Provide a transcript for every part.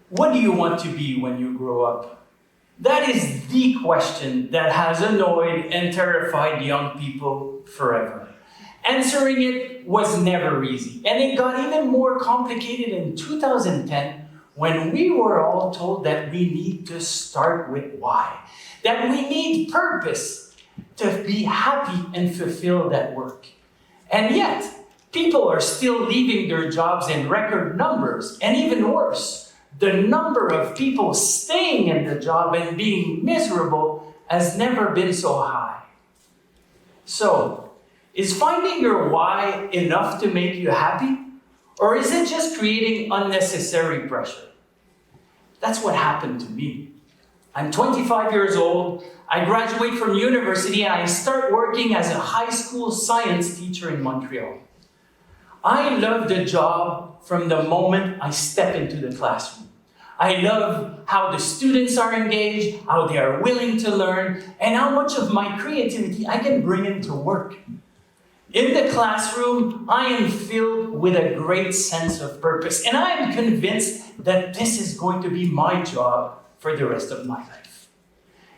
What do you want to be when you grow up? That is the question that has annoyed and terrified young people forever. Answering it was never easy, and it got even more complicated in 2010 when we were all told that we need to start with why, that we need purpose to be happy and fulfilled at work. And yet, people are still leaving their jobs in record numbers, and even worse, the number of people staying in the job and being miserable has never been so high. So, is finding your why enough to make you happy? Or is it just creating unnecessary pressure? That's what happened to me. I'm 25 years old, I graduate from university, and I start working as a high school science teacher in Montreal. I love the job from the moment I step into the classroom. I love how the students are engaged, how they are willing to learn, and how much of my creativity I can bring into work. In the classroom, I am filled with a great sense of purpose, and I am convinced that this is going to be my job for the rest of my life.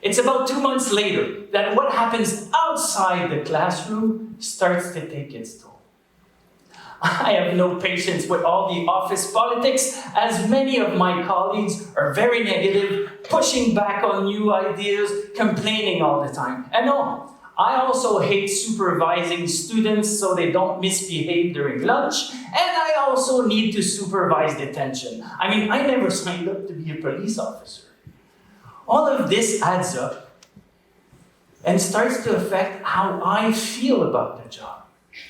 It's about 2 months later that what happens outside the classroom starts to take its toll. I have no patience with all the office politics, as many of my colleagues are very negative, pushing back on new ideas, complaining all the time. And no, I also hate supervising students so they don't misbehave during lunch, and I also need to supervise detention. I never signed up to be a police officer. All of this adds up and starts to affect how I feel about the job.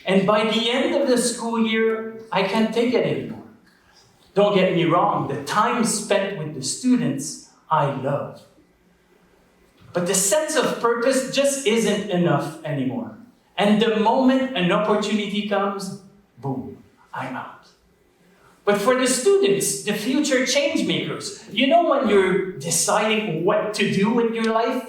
And by the end of the school year, I can't take it anymore. Don't get me wrong, the time spent with the students, I love. But the sense of purpose just isn't enough anymore. And the moment an opportunity comes, boom, I'm out. But for the students, the future change makers, when you're deciding what to do with your life,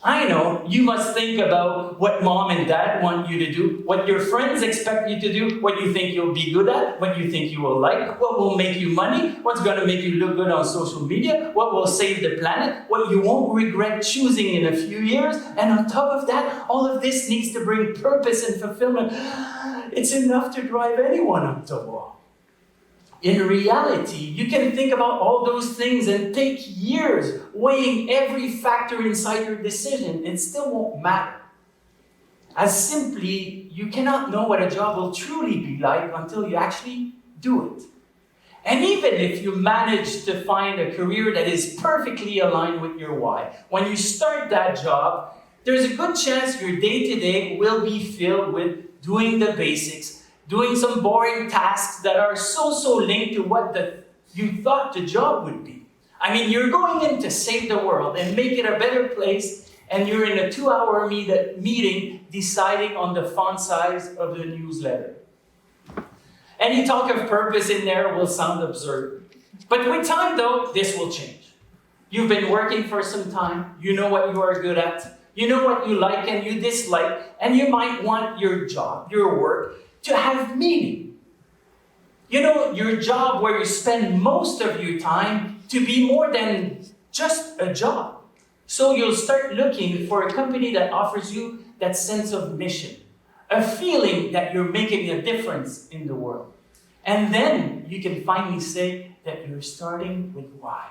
I know you must think about what mom and dad want you to do, what your friends expect you to do, what you think you'll be good at, what you think you will like, what will make you money, what's going to make you look good on social media, what will save the planet, what you won't regret choosing in a few years. And on top of that, all of this needs to bring purpose and fulfillment. It's enough to drive anyone up the wall. In reality, you can think about all those things and take years weighing every factor inside your decision. It still won't matter. As simply, you cannot know what a job will truly be like until you actually do it. And even if you manage to find a career that is perfectly aligned with your why, when you start that job, there's a good chance your day-to-day will be filled with doing the basics, doing some boring tasks that are so linked to what you thought the job would be. You're going in to save the world and make it a better place, and you're in a 2-hour meeting deciding on the font size of the newsletter. Any talk of purpose in there will sound absurd. But with time, though, this will change. You've been working for some time, you know what you are good at, you know what you like and you dislike, and you might want your job, your work, to have meaning. Your job where you spend most of your time to be more than just a job. So you'll start looking for a company that offers you that sense of mission, a feeling that you're making a difference in the world. And then you can finally say that you're starting with why.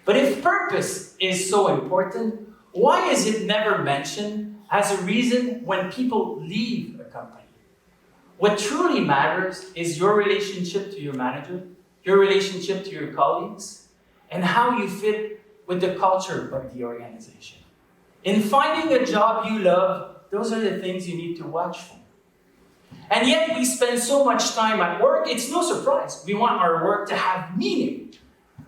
But if purpose is so important, why is it never mentioned as a reason when people leave a company? What truly matters is your relationship to your manager, your relationship to your colleagues, and how you fit with the culture of the organization. In finding a job you love, those are the things you need to watch for. And yet we spend so much time at work, it's no surprise. We want our work to have meaning.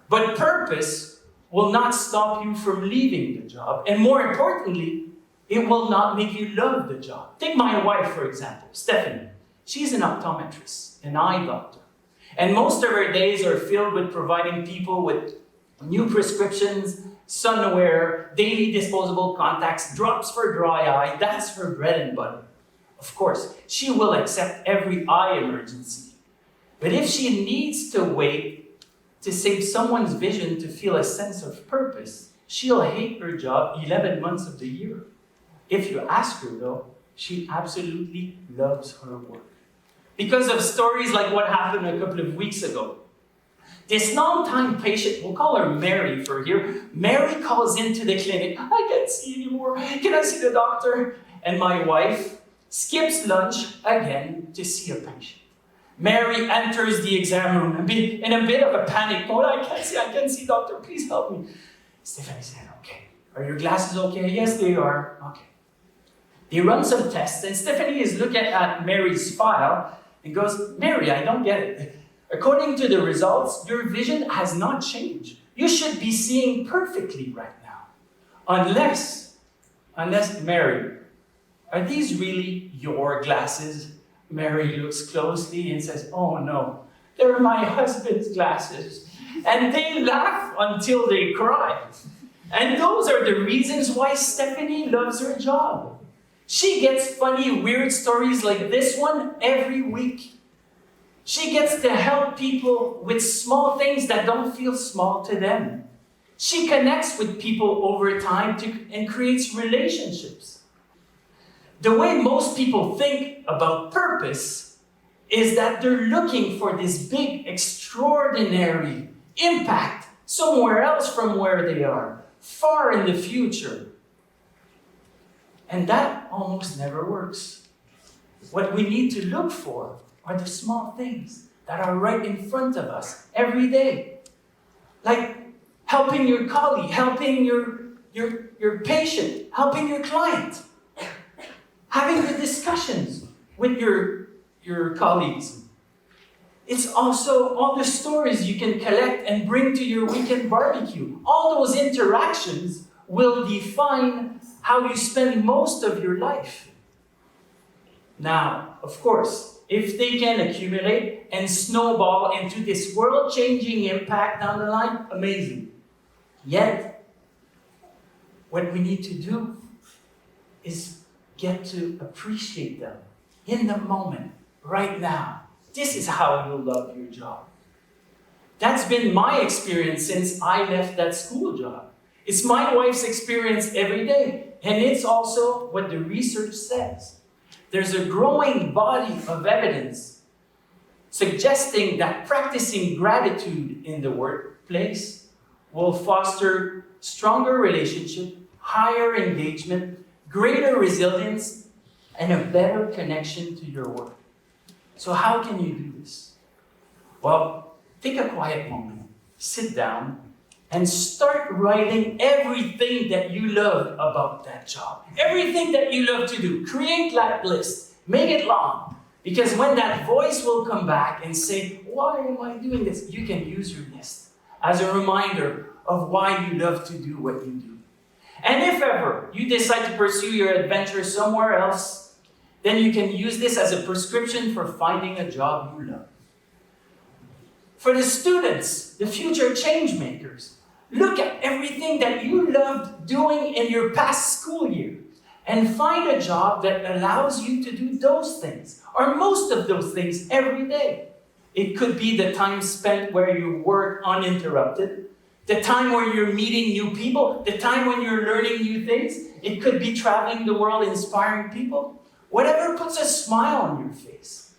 But purpose will not stop you from leaving the job. And more importantly, it will not make you love the job. Take my wife, for example, Stephanie. She's an optometrist, an eye doctor. And most of her days are filled with providing people with new prescriptions, sun-aware, daily disposable contacts, drops for dry eye. That's her bread and butter. Of course, she will accept every eye emergency. But if she needs to wait to save someone's vision to feel a sense of purpose, she'll hate her job 11 months of the year. If you ask her, though, she absolutely loves her work. Because of stories like what happened a couple of weeks ago. This long-time patient, we'll call her Mary for here. Mary calls into the clinic. I can't see anymore. Can I see the doctor? And my wife skips lunch again to see a patient. Mary enters the exam room in a bit of a panic mode. I can't see, doctor, please help me. Stephanie said, okay. Are your glasses okay? Yes, they are. Okay. They run some tests, and Stephanie is looking at Mary's file and goes, Mary, I don't get it. According to the results, your vision has not changed. You should be seeing perfectly right now. Unless, Mary, are these really your glasses? Mary looks closely and says, oh no, they're my husband's glasses. And they laugh until they cry. And those are the reasons why Stephanie loves her job. She gets funny, weird stories like this one every week. She gets to help people with small things that don't feel small to them. She connects with people over time and creates relationships. The way most people think about purpose is that they're looking for this big, extraordinary impact somewhere else from where they are, far in the future. And that almost never works. What we need to look for are the small things that are right in front of us every day. Like helping your colleague, helping your patient, helping your client. Having the discussions with your colleagues. It's also all the stories you can collect and bring to your weekend barbecue. All those interactions will define how you spend most of your life. Now, of course, if they can accumulate and snowball into this world-changing impact down the line, amazing. Yet, what we need to do is get to appreciate them in the moment, right now. This is how you'll love your job. That's been my experience since I left that school job. It's my wife's experience every day, and it's also what the research says. There's a growing body of evidence suggesting that practicing gratitude in the workplace will foster stronger relationship, higher engagement, greater resilience, and a better connection to your work. So how can you do this? Well, take a quiet moment, sit down, and start writing everything that you love about that job. Everything that you love to do. Create that list. Make it long. Because when that voice will come back and say, why am I doing this? You can use your list as a reminder of why you love to do what you do. And if ever you decide to pursue your adventure somewhere else, then you can use this as a prescription for finding a job you love. For the students, the future change makers, look at everything that you loved doing in your past school year and find a job that allows you to do those things, or most of those things every day. It could be the time spent where you work uninterrupted, the time where you're meeting new people, the time when you're learning new things. It could be traveling the world, inspiring people. Whatever puts a smile on your face.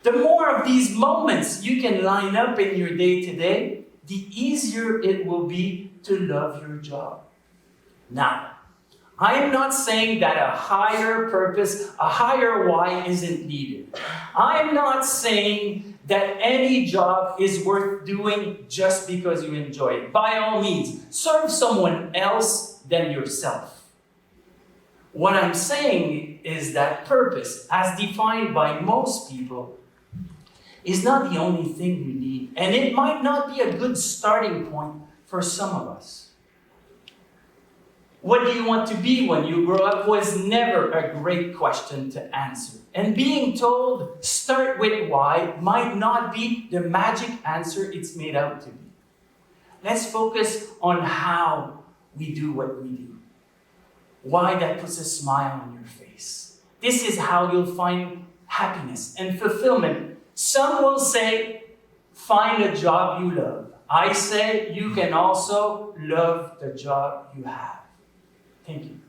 The more of these moments you can line up in your day-to-day, the easier it will be to love your job. Now, I'm not saying that a higher purpose, a higher why isn't needed. I'm not saying that any job is worth doing just because you enjoy it. By all means, serve someone else than yourself. What I'm saying is that purpose, as defined by most people, is not the only thing you need. And it might not be a good starting point for some of us. What do you want to be when you grow up was never a great question to answer. And being told, start with why, might not be the magic answer it's made out to be. Let's focus on how we do what we do. Why that puts a smile on your face. This is how you'll find happiness and fulfillment. Some will say find a job you love. I say you can also love the job you have. Thank you.